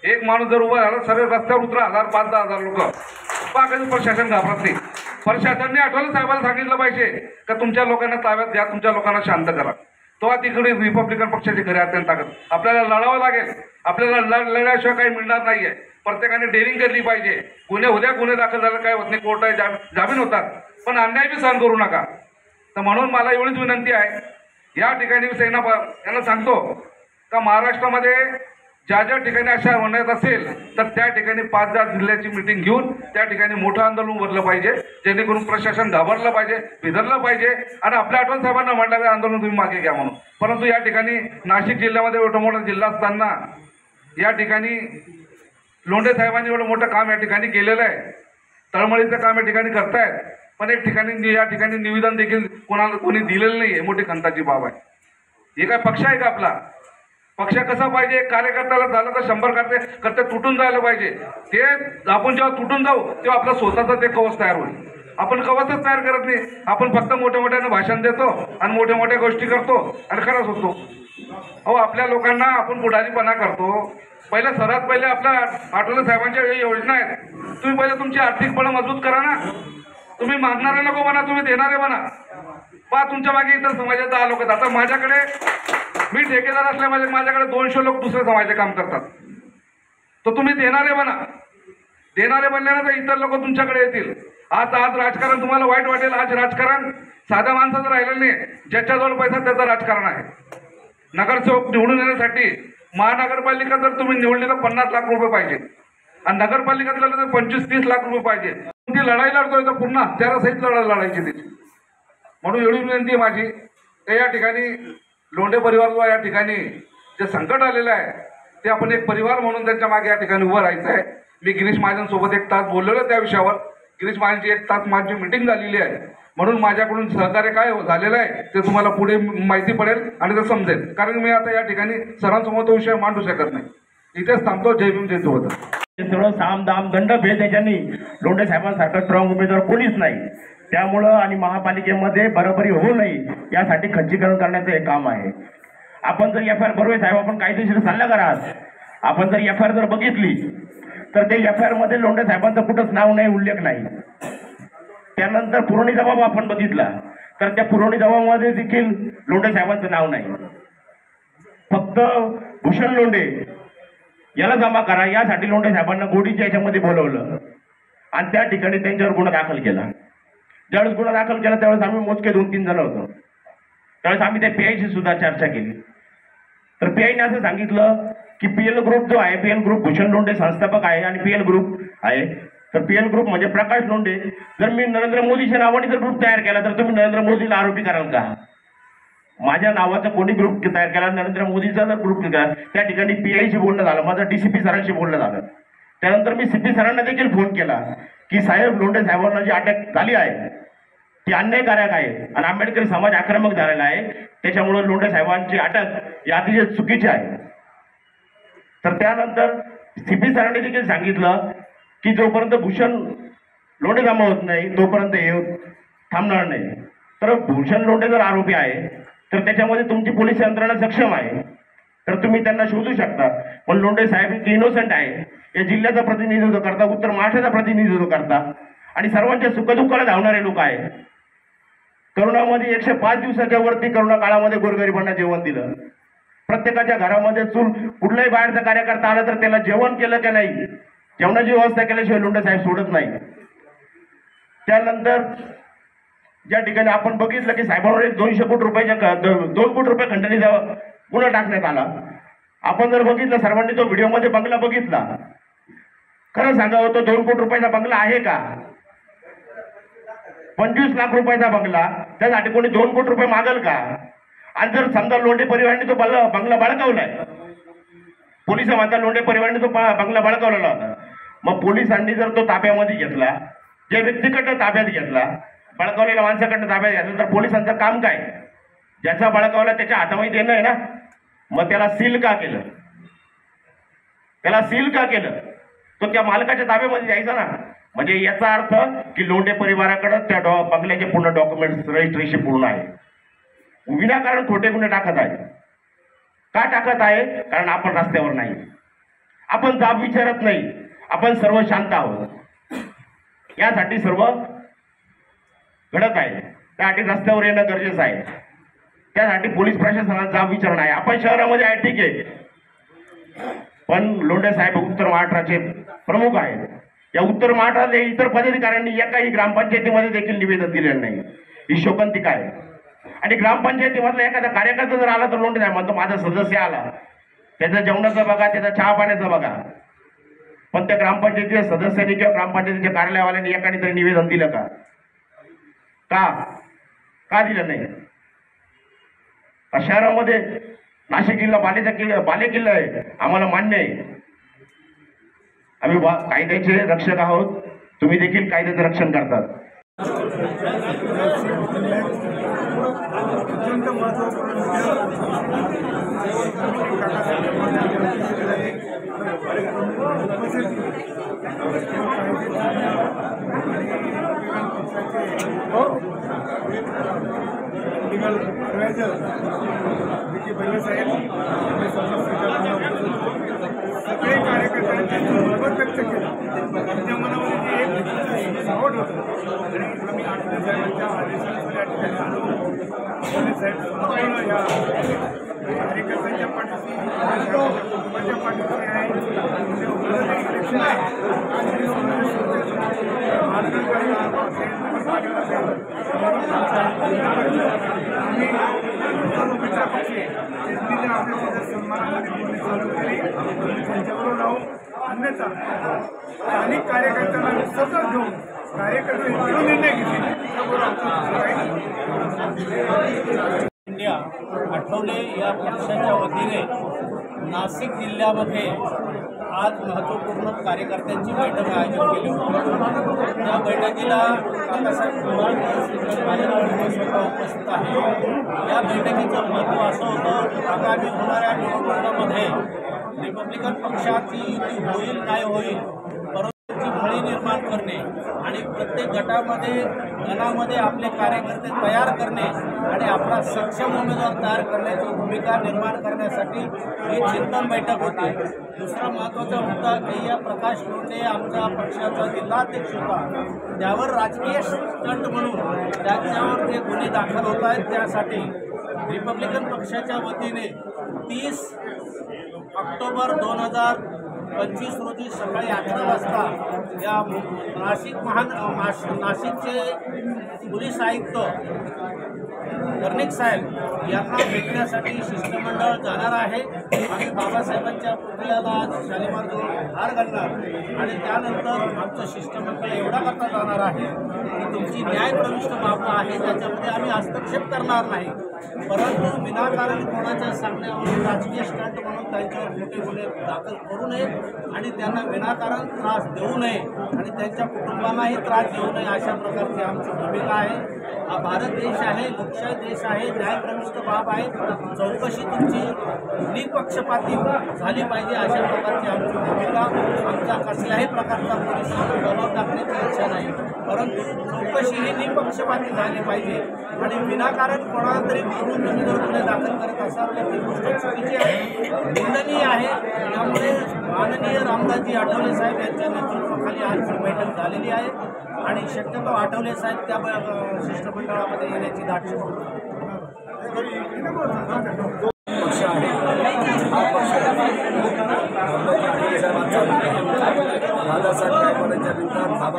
एक माणूस जर उभा झाला, सर्व रस्त्यावर उतरा, 1000 5,000 लोक. कधी प्रशासन घाबरत नाही. प्रशासनाने आठवलं साहेबांना सांगितलं पाहिजे का तुमच्या लोकांना ताब्यात घ्या, तुमच्या लोकांना शांत करा. तेव्हा तिकडे रिपब्लिकन पक्षाची खरी अत्यंत ताकद. आपल्याला लढावं लागेल. आपल्याला लढल्याशिवाय काही मिळणार नाहीये. प्रत्येकाने डेअरिंग केली पाहिजे. गुन्हे दाखल झाले काय होत नाही, कोर्ट आहे, जामीन होतात, पण अन्याय बी सहन करू नका. तर म्हणून मला एवढीच विनंती आहे, या ठिकाणी यांना सांगतो का महाराष्ट्रामध्ये ज्या ज्या ठिकाणी अशा होण्यात असेल तर त्या ठिकाणी 5-10 जिल्ह्याची मिटिंग घेऊन त्या ठिकाणी मोठं आंदोलन उभारलं पाहिजे, जेणेकरून प्रशासन घाबरलं पाहिजे, बिथरलं पाहिजे आणि आपल्या आठवण साहेबांना म्हटलं आंदोलन तुम्ही मागे घ्या म्हणून. परंतु या ठिकाणी नाशिक जिल्ह्यामध्ये एवढा मोठा जिल्हा असताना या ठिकाणी लोंढे साहेबांनी एवढं मोठं काम या ठिकाणी केलेलं आहे. तळमळीचं काम या ठिकाणी करतायत, पण एक ठिकाणी या ठिकाणी निवेदन देखील कोणी दिलेलं नाही. हे मोठी खंताची बाब आहे. हे काय पक्ष आहे का आपला? पक्ष कसा पाहिजे, एक कार्यकर्त्याला झालं तर 100 करते तुटून जायला पाहिजे. ते आपण जेव्हा तुटून जाऊ तेव्हा आपला स्वतःचा ते कवच तयार होईल. आपण कवचच तयार करत नाही. आपण फक्त मोठ्या भाषण देतो आणि मोठ्या गोष्टी करतो आणि खरंच होतो. अहो आपल्या लोकांना आपण पुढारीपणा करतो. सर्वात पहिले आपल्या आठवले साहेबांच्या योजना आहेत. तुम्ही पहिले तुमची आर्थिक बळ मजबूत करा ना. तुम्ही मागणारे नको बना, तुम्ही देणारे बना. पहा तुमच्या मागे इतर समाजाचे 10 लोक. आता माझ्याकडे मी ठेकेदार असल्यामुळे माझ्याकडे 200 लोक दुसऱ्या समाजाचे काम करतात. तर तुम्ही देणारे बना. देणारे बनल्यानंतर इतर लोक तुमच्याकडे येतील. आज राजकारण तुम्हाला वाईट वाटेल. आज राजकारण साध्या माणसाचं राहिलेलं नाही. ज्याच्याजवळ पैसा त्याचं राजकारण आहे. नगरसेवक निवडून येण्यासाठी महानगरपालिका जर तुम्ही निवडली तर 50 लाख रुपये पाहिजे आणि नगरपालिका दिला तर 25-30 लाख रुपये पाहिजे. ती लढाई लढतोय तर पूर्ण हत्यारासहित लढायची त्याची. म्हणून एवढी विनंती आहे माझी की या ठिकाणी लोंढे परिवार या ठिकाणी जे संकट आलेलं आहे ते आपण एक परिवार म्हणून त्यांच्या मागे या ठिकाणी उभं राहायचं आहे. मी गिरीश महाजनसोबत 1 तास बोललेलो त्या विषयावर. गिरीश महाजनची 1 तास माझी मिटिंग झालेली आहे. म्हणून माझ्याकडून सहकार्य काय झालेलं आहे ते तुम्हाला पुढे माहिती पडेल आणि ते समजेल. कारण मी आता या ठिकाणी सरांसमोर तो विषय मांडू शकत नाही. इथेच थांबतो. जय भीम जय सोबत. सगळं साम दाम दंड भेद याच्यानी लोंढे साहेबांसारखं स्ट्रॉंग उमेदवार कोणीच नाही. त्यामुळं आणि महापालिकेमध्ये बरोबरी होऊ नये यासाठी खच्चीकरण करण्याचं हे काम आहे. आपण जर FIR बरोबर साहेब आपण कायदेशीर सल्लागार आहात. आपण जर FIR जर बघितली तर ते FIR मध्ये लोंढे साहेबांचं कुठंच नाव नाही, उल्लेख नाही. त्यानंतर पुरवणी जबाब आपण बघितला तर त्या पुरवणी जबाबामध्ये देखील लोंढे साहेबांचं नाव नाही. फक्त भूषण लोंढे याला जमा करा यासाठी लोंढे साहेबांना गोडीच्या याच्यामध्ये बोलवलं आणि त्या ठिकाणी त्यांच्यावर गुन्हा दाखल केला. ज्यावेळेस गुन्हा दाखल केला त्यावेळेस आम्ही मोजके 2-3 जण होतो. त्यावेळेस आम्ही त्या PIशी सुद्धा चर्चा केली. तर PIने असं सांगितलं की PL ग्रुप जो आहे, PL ग्रुप भूषण लोंढे संस्थापक आहे आणि PL ग्रुप आहे. तर PL ग्रुप म्हणजे प्रकाश लोंढे. जर मी नरेंद्र मोदीच्या नावाने जर ग्रुप तयार केला तर तुम्ही नरेंद्र मोदीला आरोपी कराल का? माझ्या नावाचा कोणी ग्रुप तयार केला, नरेंद्र मोदीचा जर ग्रुप केला, त्या ठिकाणी PIशी बोलणं झालं, माझं DCP सरांशी बोलणं झालं. त्यानंतर मी CP सरांना देखील फोन केला की साहेब लोंढे साहेबांना जी अटक झाली आहे ती अन्यायकारक आहे आणि आंबेडकरी समाज आक्रमक झालेला आहे. त्याच्यामुळे लोंढे साहेबांची अटक ही अतिशय चुकीची आहे. तर त्यानंतर सीपी सरांनी देखील सांगितलं की जोपर्यंत भूषण लोंढे जमा होत नाही तोपर्यंत हे थांबणार नाही. तर भूषण लोंढे जर आरोपी आहे तर त्याच्यामध्ये तुमची पोलीस यंत्रणा सक्षम आहे, तर तुम्ही त्यांना शोधू शकता. पण लोंढे साहेब इनोसंट आहे, या जिल्ह्याचं प्रतिनिधित्व करता, उत्तर महाराष्ट्राचं प्रतिनिधित्व करता आणि सर्वांच्या सुखदुःखाला धावणारे लोक आहे. करोनामध्ये 105 दिवसाच्या वरती करोना काळामध्ये गोरगरिबांना जेवण दिलं. प्रत्येकाच्या घरामध्ये चूल, कुठलाही बाहेरचा कार्यकर्ता आला तर त्याला जेवण केलं की नाही, जेवणाची व्यवस्था केल्याशिवाय लोंढे साहेब सोडत नाही. त्यानंतर ज्या ठिकाणी आपण बघितलं की साहेबांवर 200 कोटी रुपयाच्या 2 कोटी रुपये खंडणीचा गुन्हा टाकण्यात आला. आपण जर बघितलं, सर्वांनी तो व्हिडिओमध्ये बंगला बघितला, खरं सांगावं तो 2 कोटी रुपयाचा बंगला आहे का? 25 लाख रुपयाचा बंगला, त्यासाठी कोणी 2 कोटी रुपये मागल का? आणि जर समजा लोंढे परिवाराने तो बंगला बळकावलाय, पोलिस म्हणतात लोंढे परिवाराने तो बंगला बळकावलेला होता, मग पोलिसांनी जर तो ताब्यामध्ये घेतला, ज्या व्यक्तीकडनं ताब्यात घेतला, बळकावलेल्या माणसाकडनं ताब्यात घेतला, तर पोलिसांचं काम काय? ज्याचा बळकावला त्याच्या हातामध्ये देणं आहे ना. मग त्याला सील का केलं? त्याला सील का केलं? तो त्या मालकाच्या ताब्यामध्ये जायचा ना. म्हणजे याचा अर्थ की लोंढे परिवाराकडे त्या बंगल्याचे पूर्ण डॉक्युमेंट्स, रजिस्ट्रेशन पूर्ण आहे. विनाकारण खोटे गुन्हे टाकत आहे. का टाकत आहे? कारण आपण रस्त्यावर नाही, आपण जाब विचारत नाही, आपण सर्व शांत आहोत. यासाठी सर्व घडत आहे, त्यासाठी रस्त्यावर येणं गरजेचं आहे. त्यासाठी पोलीस प्रशासनाला जाब विचारणं आहे. आपण शहरामध्ये आहे ठीक आहे, पण लोंढे साहेब उत्तर महाराष्ट्राचे प्रमुख आहेत. या उत्तर महाराष्ट्रातल्या इतर पदाधिकाऱ्यांनी एकाही ग्रामपंचायतीमध्ये देखील निवेदन दिलेलं नाही. ही शोकांतिका आहे. आणि ग्रामपंचायतीमधला एखादा कार्यकर्ता जर आला तर लोंढे साहेब म्हणतो माझा सदस्य आला, त्याच्या जेवणाचं बघा, त्याचा चहा पाण्याचं बघा. पण त्या ग्रामपंचायतीच्या सदस्यांनी किंवा ग्रामपंचायतीच्या कार्यालयवाल्यांनी एकाने तरी निवेदन दिलं का? का दिलं नाही? शहरामध्ये नाशिक जिल्हा बाले किल्ला आहे, आम्हाला मान्य आहे. आम्ही कायद्याचे रक्षक आहोत, तुम्ही देखील कायद्याचं रक्षण करतात. अत्यंत सगळे कार्यकर्त्यांनी मत व्यक्त केलं. त्यांच्या मनामध्ये एक सावट होतं आणि आम्ही आठवले साहेबांच्या आदेशानुसार या ठिकाणी आलो. आठवले साहेब संपूर्ण या कार्यकर्त्यांच्या पाठीशी, कुटुंबाच्या पाठीशी आहे. इलेक्शन आहे त्यांच्याबरोबर राहून अन्यथा स्थानिक कार्यकर्त्यांना सतत घेऊन कार्यकर्ते जो निर्णय घेतले इंडिया आठवले या पक्षाच्या वतीने नाशिक जिल्ह्यामध्ये आज महत्त्वपूर्ण कार्यकर्त्यांची बैठक आयोजित केली होती. त्या बैठकीला काकासाहेब माझ्या स्वतः उपस्थित आहे. या बैठकीचं महत्त्व असं होतं, आगामी होणाऱ्या निवडणुकांमध्ये रिपब्लिकन पक्षाची युती होईल नाही होईल, परंतु फळी निर्माण करणे आणि प्रत्येक गटामध्ये आपले कार्यकर्ते तयार करणे आणि आपला सक्षम उमेदवार तयार करण्याची भूमिका निर्माण करण्यासाठी ही चिंतन बैठक होती. दुसरा महत्त्वाचा मुद्दा की या प्रकाश लोंढे आमचा पक्षाचा जिल्हाध्यक्ष होता, त्यावर राजकीय स्टंट म्हणून त्याच्यावर जे गुन्हे दाखल होत आहेत, त्यासाठी रिपब्लिकन पक्षाच्या वतीने 30 ऑक्टोबर 2025 रोजी सकाळी 11 वाजता या नाशिकचे पोलीस आयुक्त कर्णिक साहेब यांना भेटण्यासाठी शिष्टमंडळ जाणार आहे. आम्ही बाबासाहेबांच्या पुतळ्याला शालिमारजवळ हार घालणार आणि त्यानंतर आमचं शिष्टमंडळ एवढा करता जाणार आहे की तुमची न्यायप्रविष्ट बाबा आहे त्याच्यामध्ये आम्ही हस्तक्षेप करणार नाही, परंतु विनाकारण कोणाच्या सांगण्यावरून राजकीय स्टंट म्हणून त्यांच्यावर मोठे गुन्हे दाखल करू नये आणि त्यांना विनाकारण त्रास देऊ नये आणि त्यांच्या कुटुंबांनाही त्रास देऊ नये अशा प्रकारची आमची भूमिका आहे. हा भारत देश आहे, लोकशाही देश आहे, न्यायप्रविष्ट बाब आहे. चौकशी तुमची निपक्षपाती झाली पाहिजे अशा प्रकारची आमची भूमिका. आमचा कसल्याही प्रकारचा पोलिसांवर दबाव टाकण्याची इच्छा नाही, परंतु चौकशी ही निपक्षपाती झाली पाहिजे आणि विनाकारण कोणाला तरी म्हणून तुम्ही जर गुन्हे दाखल करत असाल तर ती गोष्ट चुकीची आहे, निंदनीय आहे. त्यामुळे माननीय रामदासजी आठवले साहेब यांच्या नेतृत्वाखाली आज ही बैठक झालेली आहे आणि शक्यतो आठवले साहेब त्या शिष्टमंडळामध्ये येण्याची दाट पक्ष आहे. हा पक्ष दादासाहेब गायकवाडांच्या विरोधात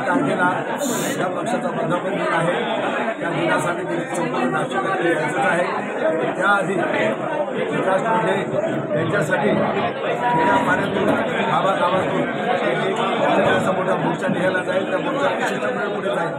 तारखेला या पक्षाचा वर्धापन दिन आहे. त्या दिनासाठी संपूर्ण नाशिक यायचंच आहे. त्याआधी विकास मोठे यांच्यासाठी या पाण्यातून गावागावातून असा मोठा मोर्चा निघाला जाईल. त्या मोर्चा विशिष्ट पुढे जाईल.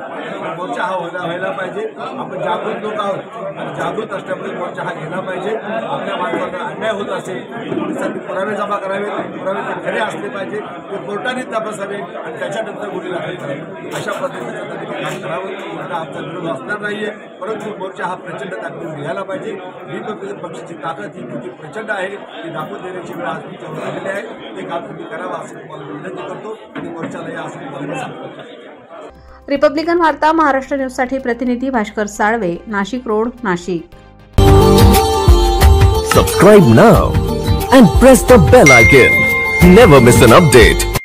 मोर्चा हा व्हायला पाहिजे. आपण जागृत लोक आहोत आणि जागृत असल्यामुळे मोर्चा हा घेतला पाहिजे. आपल्या माणसाला अन्याय होत असेल पोलिसांनी पुरावे जमा करावे, पुरावे ते खरे असले पाहिजे, ते कोर्टाने तपासावे आणि त्याच्यानंतर गुन्हे दाखल करावे. अशा पद्धतीचं त्यांनी काम करावं. आता आमचा विरोध असणार नाहीये, परंतु मोर्चा हा प्रचंड ताकदीने घ्यायला पाहिजे. रिपब्लिकन पक्षाची ताकद ही किती प्रचंड आहे ती दाखवून देण्याची वेळ आज तुमच्यावर आलेली आहे. ते काम तुम्ही करावं असं तुम्हाला विनंती करतो आणि मोर्चाला या असं तुम्हाला सांगतो. रिपब्लिकन वार्ता महाराष्ट्र न्यूजसाठी प्रतिनिधी Bhaskar Salve, Nashik road, Nashik. Subscribe now and press the bell icon. Never miss an update.